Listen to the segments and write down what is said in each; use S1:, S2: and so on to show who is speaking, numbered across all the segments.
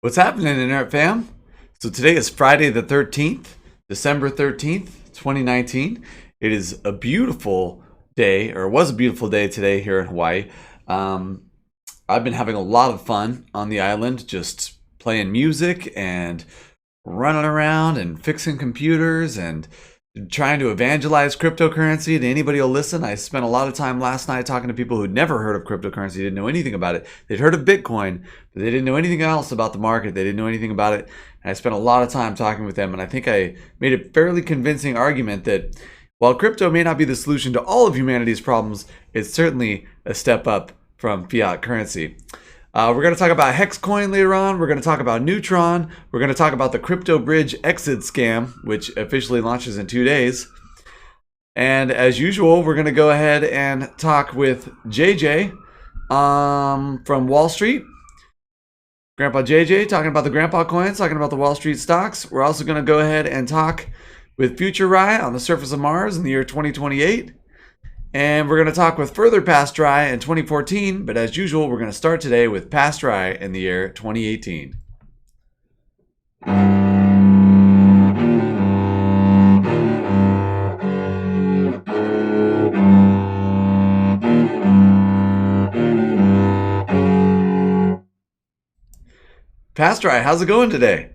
S1: What's happening, Internet fam? So today is Friday the 13th, December 13th, 2019. It is a beautiful day, or it was a beautiful day today here in Hawaii. I've been having a lot of fun on the island, just playing music and running around and fixing computers and trying to evangelize cryptocurrency to anybody who'll listen. I spent a lot of time last night talking to people who'd never heard of cryptocurrency, didn't know anything about it. They'd heard of Bitcoin, but they didn't know anything else about the market. They didn't know anything about it. And I spent a lot of time talking with them, and I think I made a fairly convincing argument that while crypto may not be the solution to all of humanity's problems, it's certainly a step up from fiat currency. We're going to talk about Hex Coin later on. We're going to talk about Neutron. We're going to talk about the CryptoBridge exit scam, which officially launches in 2 days. And as usual, we're going to go ahead and talk with JJ from Wall Street. Grandpa JJ talking about the Grandpa coins, talking about the Wall Street stocks. We're also going to go ahead and talk with future rhY'z on the surface of Mars in the year 2028. And we're going to talk with further past rhY'z in 2014, but as usual, we're going to start today with past rhY'z in the year 2018. Past rhY'z, how's it going today?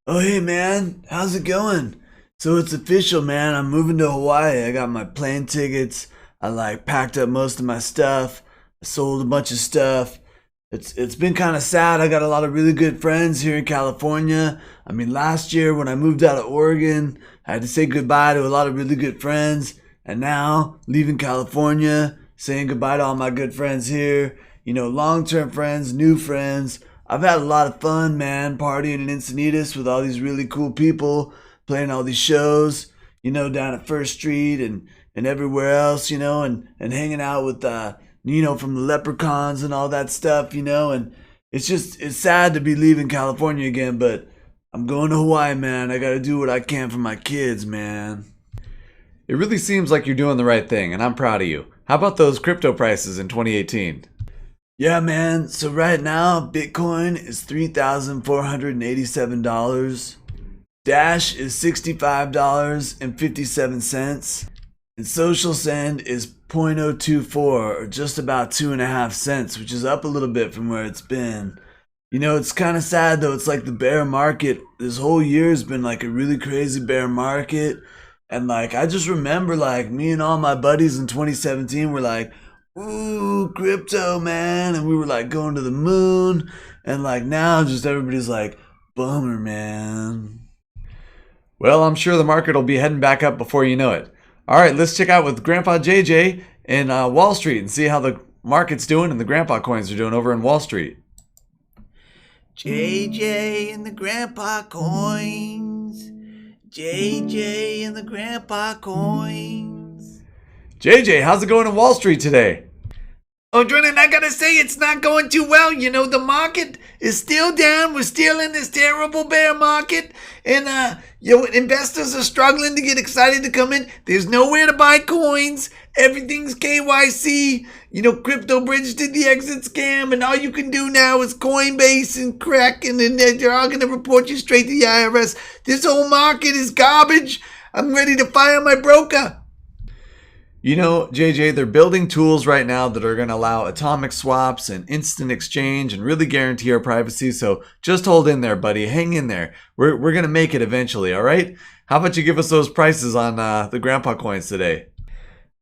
S2: Oh, hey, man. How's it going? So it's official, man. I'm moving to Hawaii. I got my plane tickets. I packed up most of my stuff. I sold a bunch of stuff. It's been kind of sad. I got a lot of really good friends here in California. I mean, last year when I moved out of Oregon, I had to say goodbye to a lot of really good friends. And now, leaving California, saying goodbye to all my good friends here. You know, long-term friends, new friends. I've had a lot of fun, man, partying in Encinitas with all these really cool people, playing all these shows, you know, down at First Street and everywhere else, you know, and hanging out with, you know, from the Leprechauns and all that stuff, you know, and it's sad to be leaving California again, but I'm going to Hawaii, man. I got to do what I can for my kids, man.
S1: It really seems like you're doing the right thing, and I'm proud of you. How about those crypto prices in 2018?
S2: Yeah, man. So right now, Bitcoin is $3,487. Dash is $65.57. And Social Send is 0.024, or just about 2.5 cents, which is up a little bit from where it's been. You know, it's kind of sad though. It's like the bear market. This whole year has been like a really crazy bear market. And like, I just remember like me and all my buddies in 2017 were like, ooh, crypto, man. And we were like going to the moon. And like now just everybody's like, bummer, man.
S1: Well, I'm sure the market will be heading back up before you know it. All right, let's check out with Grandpa JJ in Wall Street and see how the market's doing and the Grandpa coins are doing over in Wall Street.
S3: JJ and the Grandpa coins. JJ and the Grandpa coins.
S1: JJ, how's it going in Wall Street today?
S3: Oh, Drennan, I gotta say, it's not going too well. You know, the market is still down. We're still in this terrible bear market. And, you know, investors are struggling to get excited to come in. There's nowhere to buy coins. Everything's KYC. You know, CryptoBridge did the exit scam. And all you can do now is Coinbase and Crack. And then they're all going to report you straight to the IRS. This whole market is garbage. I'm ready to fire my broker.
S1: You know, JJ, they're building tools right now that are going to allow atomic swaps and instant exchange and really guarantee our privacy. So just hold in there, buddy. Hang in there. We're going to make it eventually, all right? How about you give us those prices on the Grandpa coins today?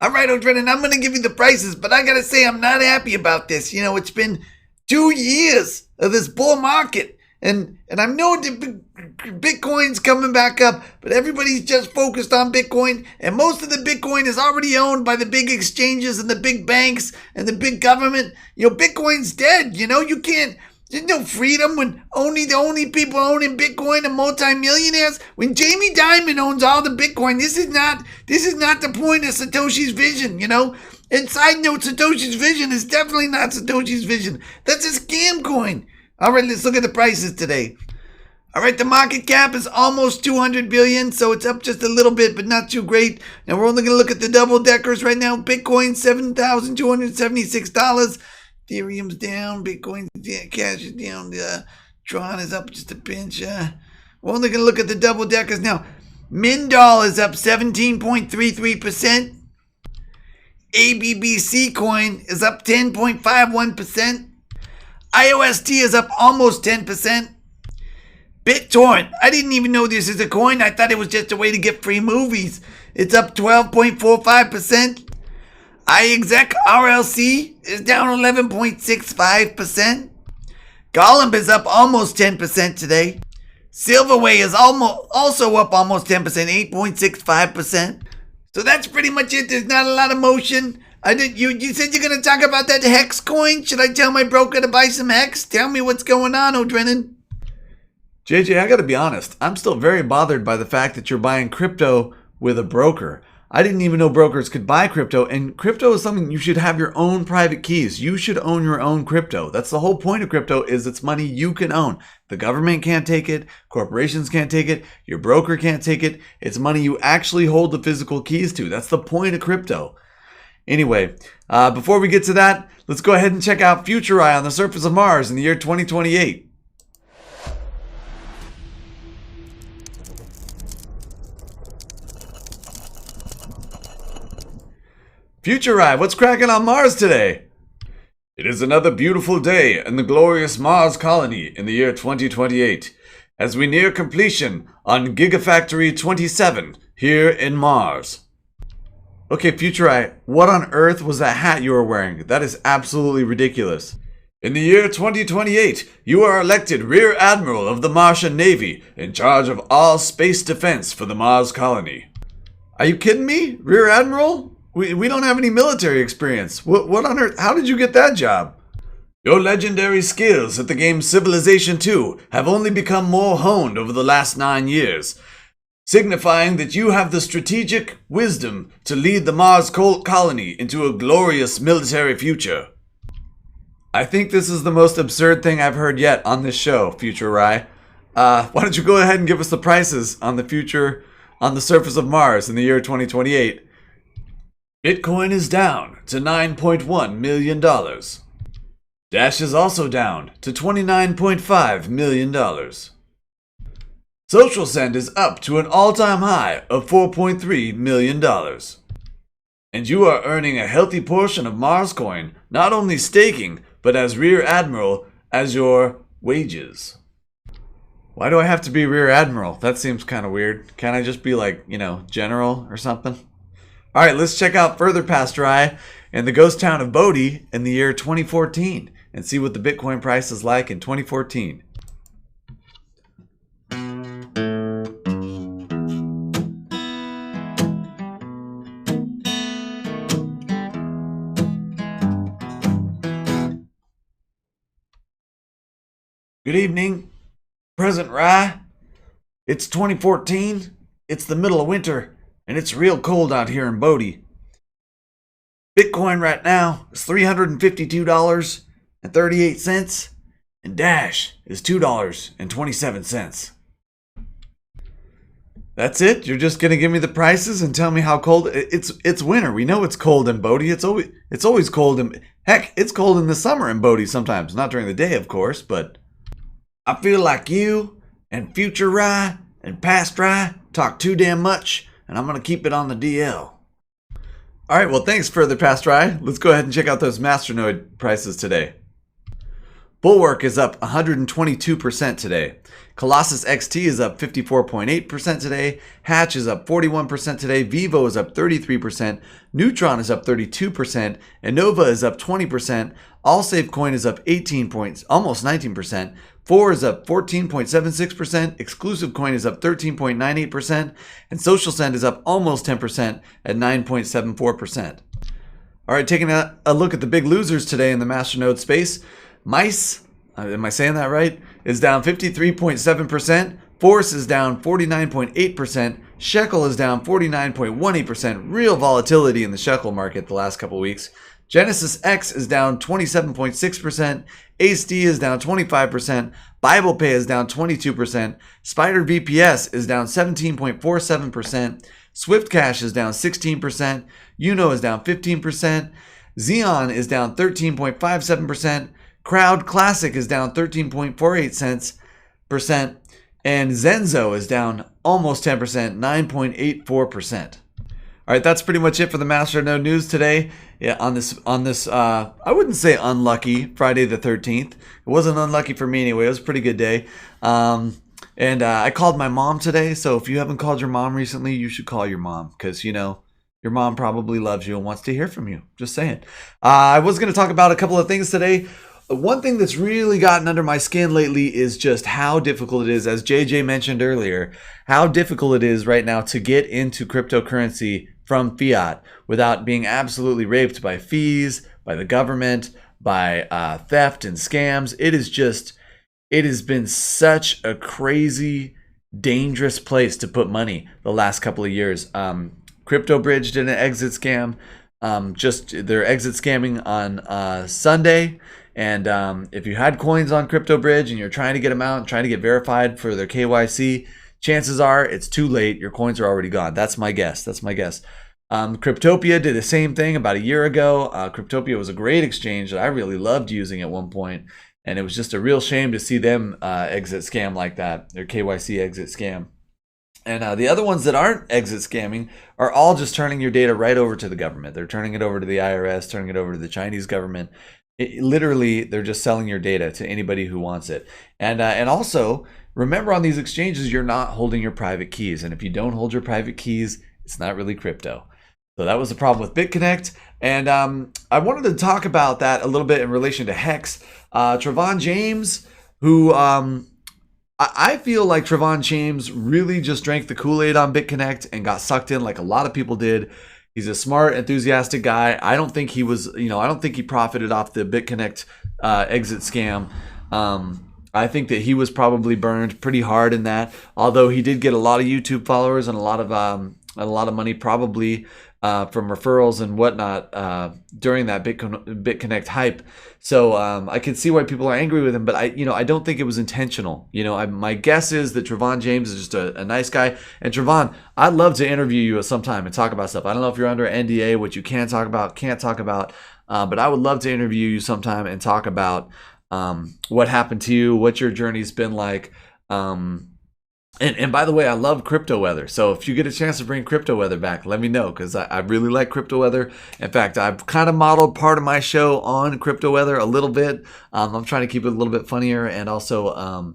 S3: All right, O'Drennan, I'm going to give you the prices, but I got to say I'm not happy about this. You know, it's been 2 years of this bull market. And I know the Bitcoin's coming back up, but everybody's just focused on Bitcoin. And most of the Bitcoin is already owned by the big exchanges and the big banks and the big government. You know, Bitcoin's dead. You know, you can't, there's no freedom when the only people owning Bitcoin are multimillionaires. When Jamie Dimon owns all the Bitcoin, this is not the point of Satoshi's vision, you know? And side note, Satoshi's vision is definitely not Satoshi's vision. That's a scam coin. All right, let's look at the prices today. All right, the market cap is almost 200 billion, so it's up just a little bit, but not too great. Now we're only going to look at the double deckers right now. Bitcoin, $7,276. Ethereum's down. Bitcoin cash is down. Neutron is up just a pinch. We're only going to look at the double deckers now. Mindol is up 17.33%. ABBC coin is up 10.51%. IOST is up almost 10%. BitTorrent, I didn't even know this is a coin. I thought it was just a way to get free movies. It's up 12.45%. iExec RLC is down 11.65%. Gollum is up almost 10% today. Silverway is also up almost 10%, 8.65%. So that's pretty much it. There's not a lot of motion. You said you're going to talk about that Hex coin. Should I tell my broker to buy some Hex? Tell me what's going on, O'Drennan.
S1: JJ, I gotta be honest, I'm still very bothered by the fact that you're buying crypto with a broker. I didn't even know brokers could buy crypto, and crypto is something you should have your own private keys. You should own your own crypto. That's the whole point of crypto, is it's money you can own. The government can't take it, corporations can't take it, your broker can't take it. It's money you actually hold the physical keys to. That's the point of crypto. Anyway, before we get to that, let's go ahead and check out Future rhY'z on the surface of Mars in the year 2028. Future rhY'z, what's cracking on Mars today? It is another beautiful day in the glorious Mars colony in the year 2028, as we near completion on Gigafactory 27 here in Mars. Okay, Future rhY'z, what on earth was that hat you were wearing? That is absolutely ridiculous. In the year 2028, you are elected Rear Admiral of the Martian Navy, in charge of all space defense for the Mars colony. Are you kidding me? Rear Admiral? We don't have any military experience. What on earth? How did you get that job? Your legendary skills at the game Civilization 2 have only become more honed over the last 9 years, signifying that you have the strategic wisdom to lead the Mars colony into a glorious military future. I think this is the most absurd thing I've heard yet on this show, Future rhY'z. Why don't you go ahead and give us the prices on the future on the surface of Mars in the year 2028? Bitcoin is down to $9.1 million. Dash is also down to $29.5 million. Social Send is up to an all-time high of $4.3 million. And you are earning a healthy portion of Mars coin, not only staking, but as Rear Admiral as your wages. Why do I have to be Rear Admiral? That seems kind of weird. Can't I just be like, General or something? Alright, let's check out further past rhY'z in the ghost town of Bodhi in the year 2014 and see what the Bitcoin price is like in 2014. Good evening, Present rhY'z. It's 2014, it's the middle of winter, and it's real cold out here in Bodhi. Bitcoin right now is $352.38, and Dash is $2.27. That's it? You're just gonna give me the prices and tell me how cold? It's winter. We know it's cold in Bodhi. It's always cold in, heck, it's cold in the summer in Bodhi sometimes. Not during the day, of course, but I feel like you and Future rhY'z and Past rhY'z talk too damn much, and I'm going to keep it on the DL. Alright, well thanks Further Past rhY'z. Let's go ahead and check out those MasterNode prices today. Bulwark is up 122% today. Colossus XT is up 54.8% today. Hatch is up 41% today. Vivo is up 33%. Neutron is up 32%. Innova is up 20%. Allsafe Coin is up 18 points, almost 19%. 4 is up 14.76%. Exclusive Coin is up 13.98%. And Social Send is up almost 10% at 9.74%. All right, taking a look at the big losers today in the MasterNode space. Mice, am I saying that right, is down 53.7%. Force is down 49.8%. Shekel is down 49.18%. Real volatility in the Shekel market the last couple weeks. Genesis X is down 27.6%. ACE is down 25%. BiblePay is down 22%. Spider VPS is down 17.47%. Swift Cash is down 16%. Uno is down 15%. Xeon is down 13.57%. Crowd Classic is down 13.48%, and Zenzo is down almost 10%, 9.84%. All right, that's pretty much it for the MasterNode news today. Yeah, on this, I wouldn't say unlucky Friday the 13th. It wasn't unlucky for me anyway. It was a pretty good day. And I called my mom today. So if you haven't called your mom recently, you should call your mom because, you know, your mom probably loves you and wants to hear from you. Just saying. I was going to talk about a couple of things today. One thing that's really gotten under my skin lately is just how difficult it is, as JJ mentioned earlier, how difficult it is right now to get into cryptocurrency from fiat without being absolutely raped by fees, by the government, by theft and scams. It has been such a crazy, dangerous place to put money the last couple of years. CryptoBridge did an exit scam. They're exit scamming on Sunday. And if you had coins on CryptoBridge and you're trying to get them out, trying to get verified for their KYC, chances are it's too late. Your coins are already gone. That's my guess. Cryptopia did the same thing about a year ago. Cryptopia was a great exchange that I really loved using at one point. And it was just a real shame to see them exit scam like that, their KYC exit scam. And the other ones that aren't exit scamming are all just turning your data right over to the government. They're turning it over to the IRS, turning it over to the Chinese government. Literally, they're just selling your data to anybody who wants it. And also, remember on these exchanges, you're not holding your private keys. And if you don't hold your private keys, it's not really crypto. So that was the problem with BitConnect. And I wanted to talk about that a little bit in relation to Hex. Trevon James, who I feel like Trevon James really just drank the Kool-Aid on BitConnect and got sucked in like a lot of people did. He's a smart, enthusiastic guy. I don't think he profited off the BitConnect exit scam. I think that he was probably burned pretty hard in that. Although he did get a lot of YouTube followers and a lot of money probably from referrals and whatnot during that BitConnect hype. So I can see why people are angry with him, but I don't think it was intentional. My guess is that Trevon James is just a nice guy. And Trevon, I'd love to interview you sometime and talk about stuff. I don't know if you're under NDA, what you can talk about, can't talk about, but I would love to interview you sometime and talk about what happened to you, what your journey's been like. And by the way, I love Crypto Weather. So if you get a chance to bring Crypto Weather back, let me know because I really like Crypto Weather. In fact, I've kind of modeled part of my show on Crypto Weather a little bit. I'm trying to keep it a little bit funnier and also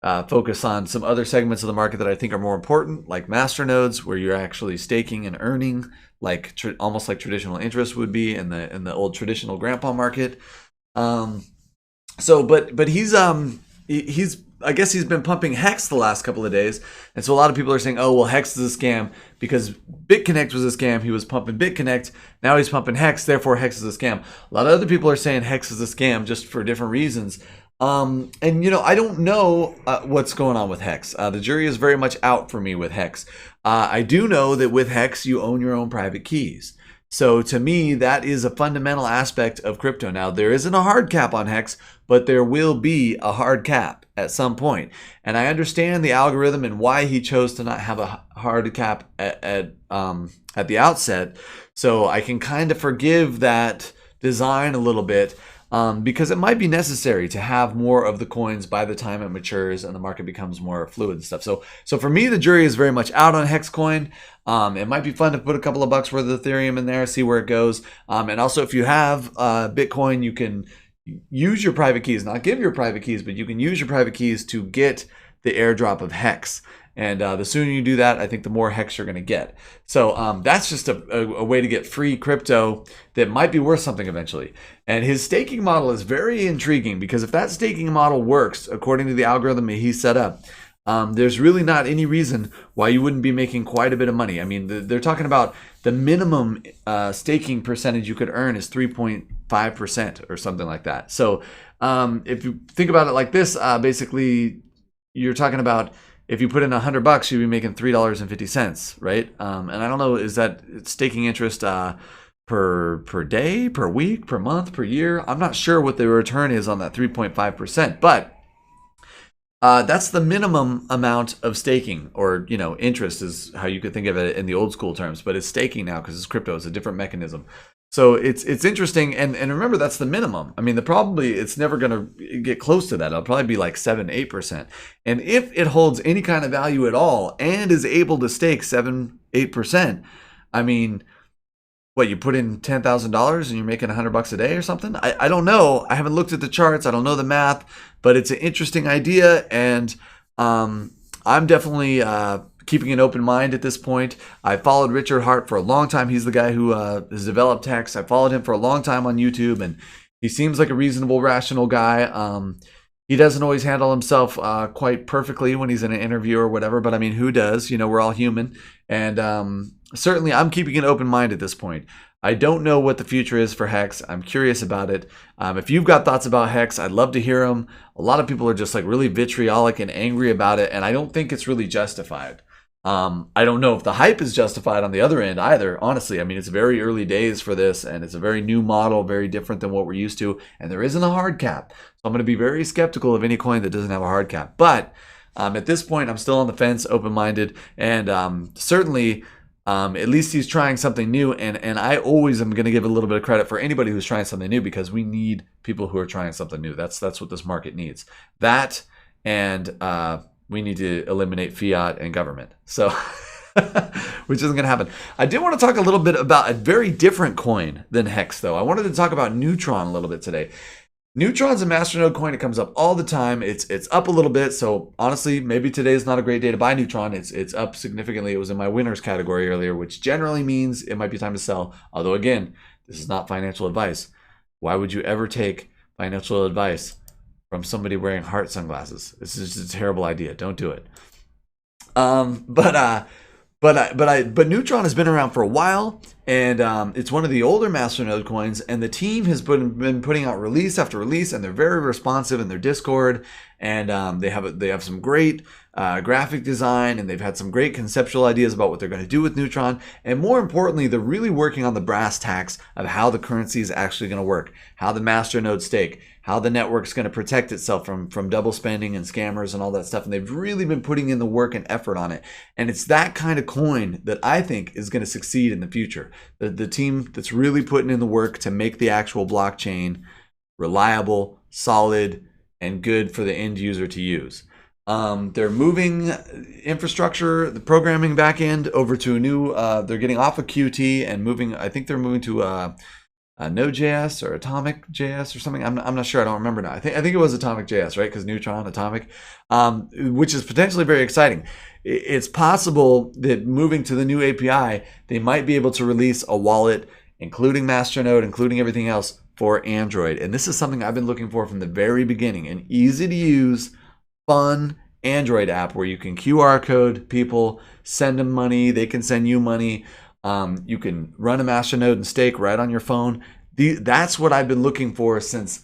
S1: focus on some other segments of the market that I think are more important, like MasterNodes, where you're actually staking and earning, like almost like traditional interest would be in the old traditional grandpa market. But he's I guess he's been pumping Hex the last couple of days. And so a lot of people are saying, oh, well, Hex is a scam because BitConnect was a scam. He was pumping BitConnect. Now he's pumping Hex. Therefore, Hex is a scam. A lot of other people are saying Hex is a scam just for different reasons. And, I don't know what's going on with Hex. The jury is very much out for me with Hex. I do know that with Hex, you own your own private keys. So to me, that is a fundamental aspect of crypto. Now, there isn't a hard cap on Hex, but there will be a hard cap at some point. And I understand the algorithm and why he chose to not have a hard cap at the outset. So I can kind of forgive that design a little bit because it might be necessary to have more of the coins by the time it matures and the market becomes more fluid and stuff. So for me, the jury is very much out on Hex coin. It might be fun to put a couple of bucks worth of Ethereum in there, see where it goes. And also, if you have Bitcoin, you can use your private keys, not give your private keys, but you can use your private keys to get the airdrop of Hex. And the sooner you do that, I think the more Hex you're going to get. So that's just a way to get free crypto that might be worth something eventually. And his staking model is very intriguing because if that staking model works according to the algorithm he set up, there's really not any reason why you wouldn't be making quite a bit of money. I mean, they're talking about the minimum staking percentage you could earn is 3.5% or something like that. So if you think about it like this, basically you're talking about if you put in $100, you'd be making $3.50, right? And I don't know, is that staking interest per day, per week, per month, per year? I'm not sure what the return is on that 3.5%, but that's the minimum amount of staking, or interest is how you could think of it in the old school terms, but it's staking now because it's crypto. It's a different mechanism. So it's interesting, and remember that's the minimum. I mean, it's never going to get close to that. It'll probably be like 7-8%. And if it holds any kind of value at all and is able to stake 7-8%, I mean, what, you put in $10,000 and you're making $100 a day or something? I don't know. I haven't looked at the charts. I don't know the math, but it's an interesting idea, and I'm definitely keeping an open mind at this point. I followed Richard Hart for a long time. He's the guy who has developed Hex. I followed him for a long time on YouTube, and he seems like a reasonable, rational guy. He doesn't always handle himself quite perfectly when he's in an interview or whatever, but I mean, who does? You know, we're all human. And certainly I'm keeping an open mind at this point. I don't know what the future is for Hex. I'm curious about it. If you've got thoughts about Hex, I'd love to hear them. A lot of people are just like really vitriolic and angry about it, and I don't think it's really justified. I don't know if the hype is justified on the other end either, honestly. I mean, it's very early days for this, and it's a very new model, very different than what we're used to, and there isn't a hard cap. So I'm going to be very skeptical of any coin that doesn't have a hard cap. But at this point, I'm still on the fence, open-minded, and certainly at least he's trying something new, and I always am going to give a little bit of credit for anybody who's trying something new, because we need people who are trying something new. That's what this market needs. That and we need to eliminate fiat and government. So, which isn't going to happen. I did want to talk a little bit about a very different coin than Hex, though. I wanted to talk about Neutron a little bit today. Neutron's a MasterNode coin. It comes up all the time. It's up a little bit. So honestly, maybe today is not a great day to buy Neutron. It's up significantly. It was in my winners category earlier, which generally means it might be time to sell. Although again, this is not financial advice. Why would you ever take financial advice from somebody wearing heart sunglasses? This is just a terrible idea. Don't do it. But Neutron has been around for a while, and it's one of the older MasterNode coins, and the team has been putting out release after release, and they're very responsive in their Discord, and they have some great graphic design, and they've had some great conceptual ideas about what they're going to do with Neutron, and more importantly, they're really working on the brass tacks of how the currency is actually going to work, how the MasterNode stake, how the network's going to protect itself from double spending and scammers and all that stuff. And they've really been putting in the work and effort on it. And it's that kind of coin that I think is going to succeed in the future. The team that's really putting in the work to make the actual blockchain reliable, solid, and good for the end user to use. They're moving infrastructure, the programming backend over to a new, they're getting off of Qt and moving, I think they're moving to Node.js or Atomic.js or something. I'm not sure. I don't remember now. I think it was Atomic.js, right? Because Neutron, Atomic, which is potentially very exciting. It's possible that moving to the new API, they might be able to release a wallet, including MasterNode, including everything else for Android. And this is something I've been looking for from the very beginning. An easy to use, fun Android app where you can QR code people, send them money, they can send you money. You can run a MasterNode and stake right on your phone. That's what I've been looking for since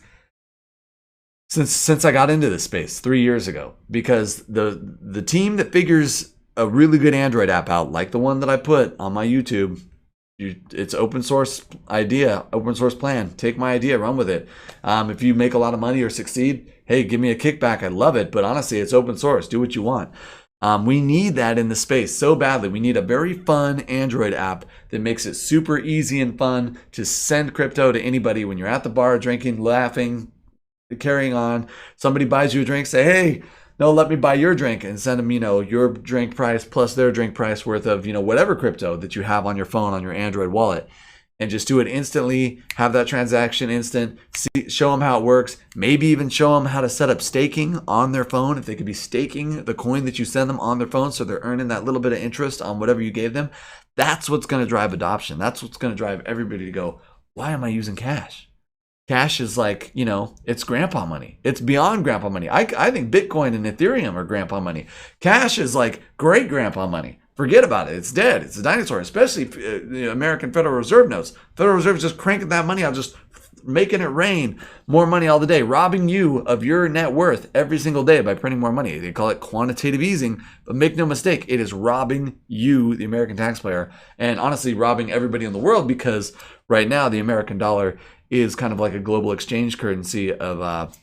S1: I got into this space 3 years ago. Because the team that figures a really good Android app out, like the one that I put on my YouTube, it's open source idea, open source plan. Take my idea, run with it. If you make a lot of money or succeed, hey, give me a kickback. I love it. But honestly, it's open source. Do what you want. We need that in the space so badly. We need a very fun Android app that makes it super easy and fun to send crypto to anybody when you're at the bar, drinking, laughing, carrying on. Somebody buys you a drink, say, hey, no, let me buy your drink, and send them, your drink price plus their drink price worth of, whatever crypto that you have on your phone, on your Android wallet. And just do it instantly, have that transaction instant, show them how it works, maybe even show them how to set up staking on their phone, if they could be staking the coin that you send them on their phone so they're earning that little bit of interest on whatever you gave them. That's what's going to drive adoption. That's what's going to drive everybody to go, why am I using cash? Cash is like, it's grandpa money. It's beyond grandpa money. I think Bitcoin and Ethereum are grandpa money. Cash is like great grandpa money. Forget about it. It's dead. It's a dinosaur, especially the American Federal Reserve notes. Federal Reserve is just cranking that money out, just making it rain more money all the day, robbing you of your net worth every single day by printing more money. They call it quantitative easing, but make no mistake, it is robbing you, the American taxpayer, and honestly robbing everybody in the world, because right now the American dollar is kind of like a global exchange currency of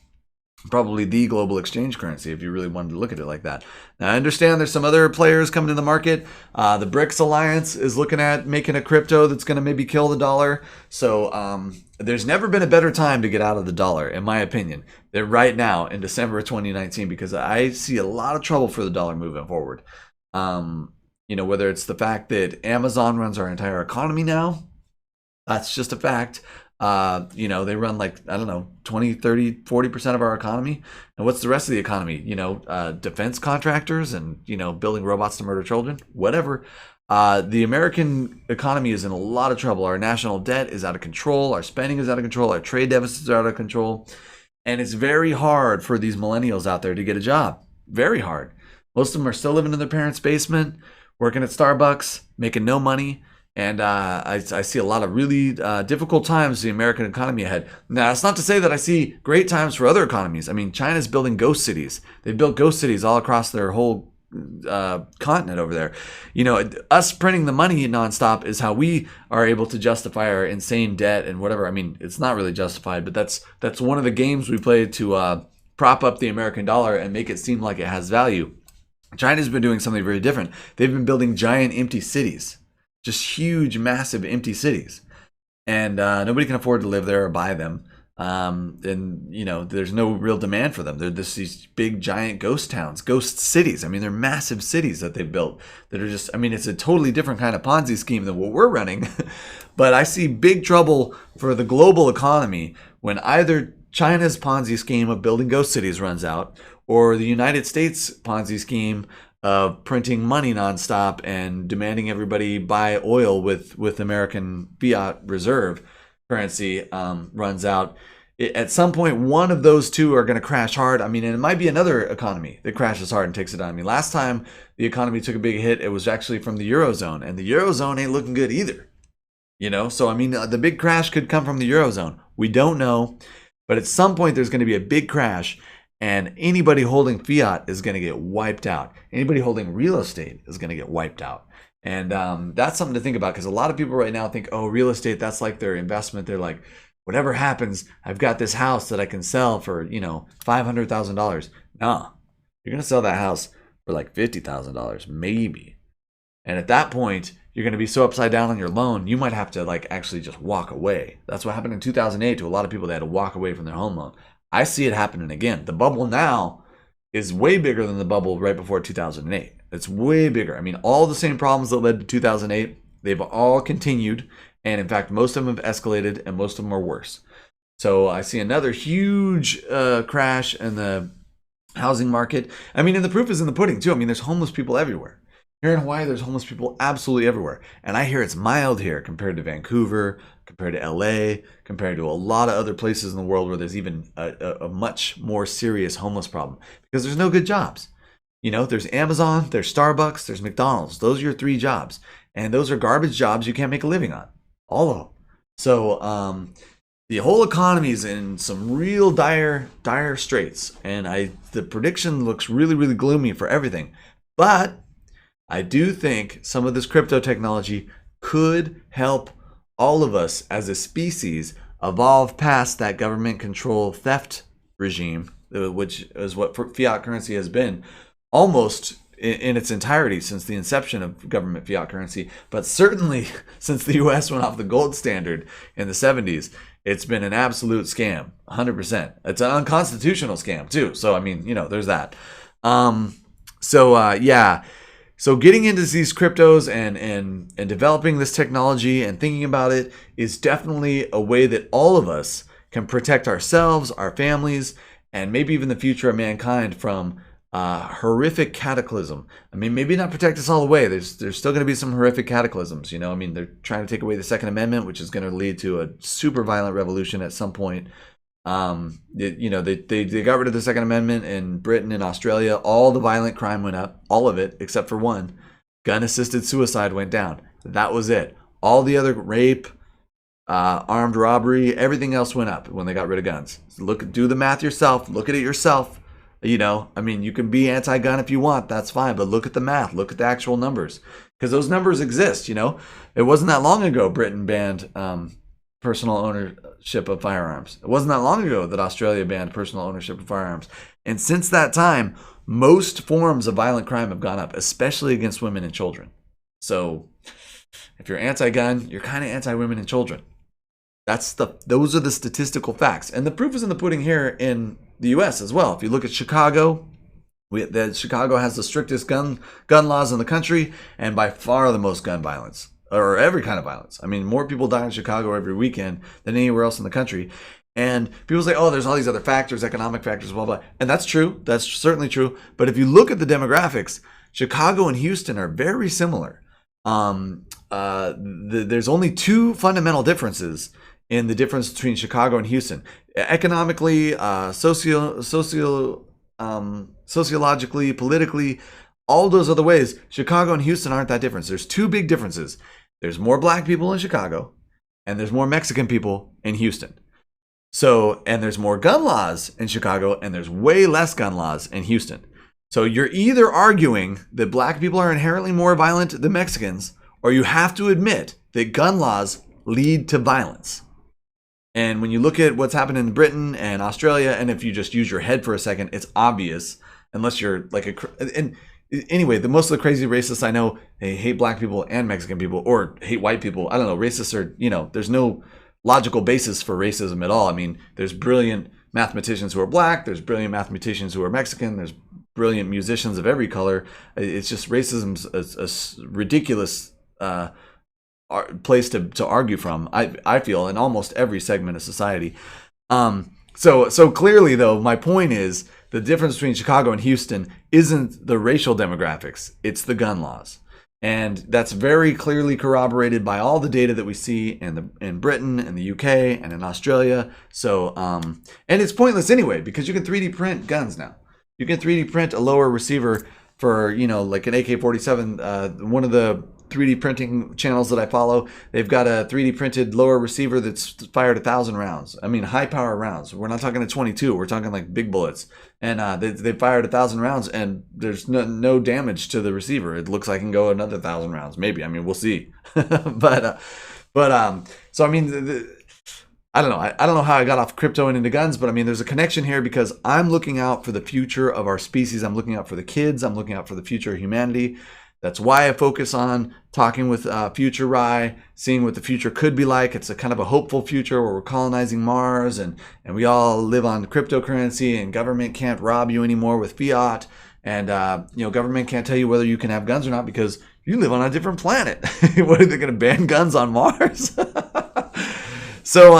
S1: probably the global exchange currency if you really wanted to look at it like that. Now, I understand there's some other players coming to the market. The BRICS Alliance is looking at making a crypto that's going to maybe kill the dollar. So there's never been a better time to get out of the dollar, in my opinion, than right now in December of 2019, because I see a lot of trouble for the dollar moving forward. Whether it's the fact that Amazon runs our entire economy now, that's just a fact. They run like, I don't know, 20, 30, 40% of our economy. And what's the rest of the economy? Defense contractors and, building robots to murder children, whatever. The American economy is in a lot of trouble. Our national debt is out of control. Our spending is out of control. Our trade deficits are out of control. And it's very hard for these millennials out there to get a job. Very hard. Most of them are still living in their parents' basement, working at Starbucks, making no money. And I see a lot of really difficult times the American economy ahead. Now, that's not to say that I see great times for other economies. I mean, China's building ghost cities. They've built ghost cities all across their whole continent over there. Us printing the money nonstop is how we are able to justify our insane debt and whatever. I mean, it's not really justified, but that's one of the games we play to prop up the American dollar and make it seem like it has value. China's been doing something very different. They've been building giant empty cities. Just huge, massive empty cities. And nobody can afford to live there or buy them. There's no real demand for them. They're these big, giant ghost towns, ghost cities. I mean, they're massive cities that they've built that are just, it's a totally different kind of Ponzi scheme than what we're running. But I see big trouble for the global economy when either China's Ponzi scheme of building ghost cities runs out, or the United States Ponzi scheme of printing money nonstop and demanding everybody buy oil with American fiat reserve currency runs out. At some point, one of those two are going to crash hard. And it might be another economy that crashes hard and takes it down. Last time the economy took a big hit, it was actually from the Eurozone, and the Eurozone ain't looking good either. So the big crash could come from the Eurozone. We don't know, but at some point there's going to be a big crash. And anybody holding fiat is going to get wiped out. Anybody holding real estate is going to get wiped out. And that's something to think about, because a lot of people right now think, oh, real estate, that's like their investment. They're like, whatever happens, I've got this house that I can sell for, $500,000. No, you're going to sell that house for like $50,000, maybe. And at that point, you're going to be so upside down on your loan, you might have to actually just walk away. That's what happened in 2008 to a lot of people. They had to walk away from their home loan. I see it happening again. The bubble now is way bigger than the bubble right before 2008. It's way bigger. All the same problems that led to 2008, they've all continued. And in fact, most of them have escalated and most of them are worse. So I see another huge crash in the housing market. And the proof is in the pudding too. There's homeless people everywhere. Here in Hawaii, there's homeless people absolutely everywhere. And I hear it's mild here compared to Vancouver, compared to LA, compared to a lot of other places in the world where there's even a much more serious homeless problem, because there's no good jobs. There's Amazon, there's Starbucks, there's McDonald's. Those are your three jobs. And those are garbage jobs you can't make a living on. All of them. So the whole economy is in some real dire straits. And the prediction looks really, really gloomy for everything. But I do think some of this crypto technology could help all of us as a species evolve past that government control theft regime, which is what fiat currency has been almost in its entirety since the inception of government fiat currency. But certainly since the US went off the gold standard in the 70s, it's been an absolute scam, 100%. It's an unconstitutional scam too. So, there's that. So getting into these cryptos and developing this technology and thinking about it is definitely a way that all of us can protect ourselves, our families, and maybe even the future of mankind from horrific cataclysm. Maybe not protect us all the way. There's still going to be some horrific cataclysms. They're trying to take away the Second Amendment, which is going to lead to a super violent revolution at some point. They got rid of the Second Amendment in Britain and Australia. All the violent crime went up, all of it, except for one. Gun-assisted suicide went down. That was it. All the other rape, armed robbery, everything else went up when they got rid of guns. So do the math yourself. Look at it yourself. You can be anti-gun if you want. That's fine. But look at the math. Look at the actual numbers. Because those numbers exist, It wasn't that long ago Britain banned personal ownership of firearms. It wasn't that long ago that Australia banned personal ownership of firearms. And since that time, most forms of violent crime have gone up, especially against women and children. So if you're anti-gun, you're kind of anti-women and children. Those are the statistical facts. And the proof is in the pudding here in the US as well. If you look at Chicago, Chicago has the strictest gun laws in the country, and by far the most gun violence, or every kind of violence. I mean, more people die in Chicago every weekend than anywhere else in the country. And people say, oh, there's all these other factors, economic factors, blah, blah. And that's true. That's certainly true. But if you look at the demographics, Chicago and Houston are very similar. There's only two fundamental differences in the difference between Chicago and Houston. Economically, sociologically, politically, all those other ways, Chicago and Houston aren't that different. There's two big differences. There's more black people in Chicago, and there's more Mexican people in Houston. So, and there's more gun laws in Chicago, and there's way less gun laws in Houston. So you're either arguing that black people are inherently more violent than Mexicans, or you have to admit that gun laws lead to violence. And when you look at what's happened in Britain and Australia, and if you just use your head for a second, it's obvious, unless you're like and anyway, most of the crazy racists I know, they hate black people and Mexican people, or hate white people. I don't know. Racists are, there's no logical basis for racism at all. I mean, there's brilliant mathematicians who are black. There's brilliant mathematicians who are Mexican. There's brilliant musicians of every color. It's just racism's a ridiculous place to argue from, I feel, in almost every segment of society. So clearly, though, my point is the difference between Chicago and Houston isn't the racial demographics, it's the gun laws. And that's very clearly corroborated by all the data that we see in Britain and the UK and in Australia. So, and it's pointless anyway, because you can 3D print guns now. You can 3D print a lower receiver for, like an AK-47. One of the 3D printing channels that I follow, they've got a 3D printed lower receiver that's fired 1,000 rounds. I mean, high power rounds. We're not talking a 22. We're talking like big bullets. And they fired 1,000 rounds, and there's no damage to the receiver. It looks like it can go another 1,000 rounds, maybe. I mean, we'll see. So I mean, I don't know. I don't know how I got off crypto and into guns, but I mean, there's a connection here because I'm looking out for the future of our species. I'm looking out for the kids. I'm looking out for the future of humanity. That's why I focus on talking with Future rhy, seeing what the future could be like. It's a kind of a hopeful future where we're colonizing Mars and we all live on cryptocurrency, and government can't rob you anymore with fiat. And, government can't tell you whether you can have guns or not because you live on a different planet. What, are they going to ban guns on Mars? So,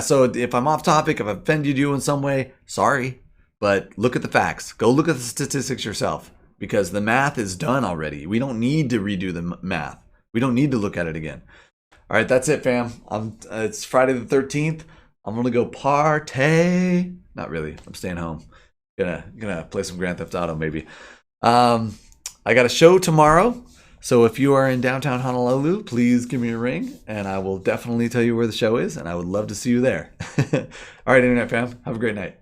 S1: so if I'm off topic, if I've offended you in some way, sorry. But look at the facts. Go look at the statistics yourself, because the math is done already. We don't need to redo the math. We don't need to look at it again. All right, that's it, fam. It's Friday the 13th. I'm gonna go party. Not really. I'm staying home. Gonna play some Grand Theft Auto maybe. I got a show tomorrow. So if you are in downtown Honolulu, please give me a ring, and I will definitely tell you where the show is, and I would love to see you there. All right, Internet fam. Have a great night.